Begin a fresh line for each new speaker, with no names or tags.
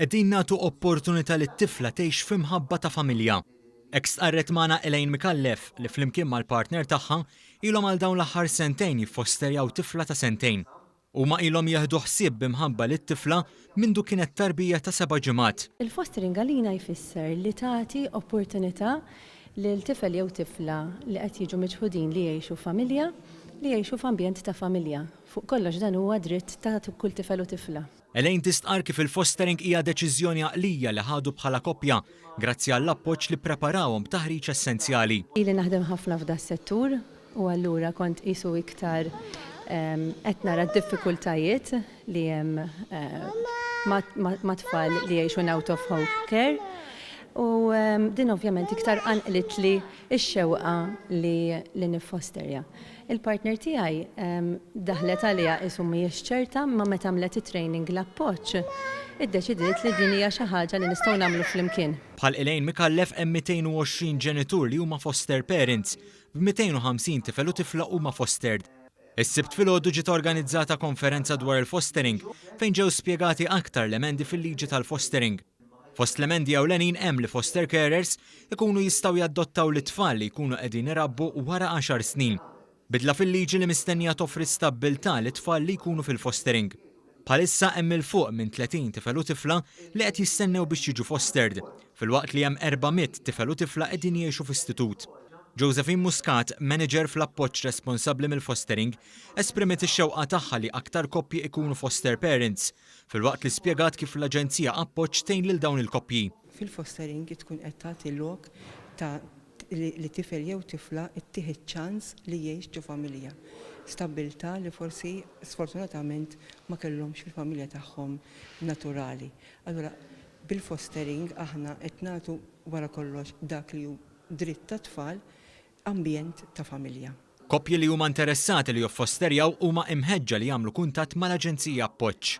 Qegħdin nagħtu opportunità lit-tifla tgħix f'imħabba ta' familja. Hekk stqarret magħna Elaine Mikallef li flimkien mal-partner tagħha ilhom għal dawn l-aħħar sentejn jiffosterjaw tifla ta' sentejn. Huma ilhom jieħdu ħsieb b'imħabba lit-tifla mindu kienet tarbija ta' 7 ġimgħat.
Il-fostering għalina jfisser li tagħti opportunità lil tifel jew tifla li qed jiġu miġħudin li jgħixu familja, li jgħixu f'ambjent ta' familja. Fuq kollox dan huwa dritt ta' kull tifel u tifla.
Elaine tistqar kif il-fostering hija deċiżjoni għaqlija li ħadu bħala koppja grazzi għall-appoġġ li ppreparawhom b'taħriġ essenzjali.
Ili naħdem ħafna f'da settur u allura kont qisu iktar qed nara d-diffikultajiet li hemm ma' tfal li jgħixu out of home care. U din ovvjament iktar anqlit li x-xewqa li nifosterja. Il-partner tiegħi daħlet għaliha isu mhijiex ċerta ma meta għamlet it-training l-appoġġ iddeċidiet li din hija xi ħaġa li nistgħu nagħmlu flimkien.
Bħal Elaine Mikallef hemm 220 ġenitur li huma foster parents, b'250 tifel u tifla huma fostered. Is-sibt filgħodu ġiet organizzata konferenza dwar il-fostering fejn ġew spjegati aktar l-emendi fil-liġi tal-fostering. Fost l-emendi ewlenin hemm li foster carers ikunu jistgħu jaddottaw l-tfal li jkunu qegħdin irabbu wara 10 snin. Bidla fil-liġi li mistennija toffri stabbiltà li tfal li jkunu fil-fostering. Bħalissa hemm il-fuq minn 30 tifel u tifla li qed jistennew biex jiġu fostered, filwaqt li hemm 400 tifel u tifla qegħdin jgħixu f'istitut. Josephine Muscat, manager fl-appoġġ responsabbli mill-fostering, esprimiet ix-xewqa tagħha li aktar koppji ikunu foster parents, filwaqt li spjegat kif l-Aġenzija appoġġ tgħin lil dawn il-koppji.
Fil-fostering tkun qed tagħti lok ta' li tifel jew tifla ittieħed ċans li jgħix ġo familja. Stabbiltà li forsi sfortunatament ma kellhomx fil-familja tagħhom naturali. Allura bil-fostering aħna qed nagħtu wara kollox dak li hu dritt ta' tfal ambjent ta' familja.
Koppji li huma interessati li joffosterjaw huma imħeġġa li jagħmlu kuntatt mal-Aġenzija appoġġ.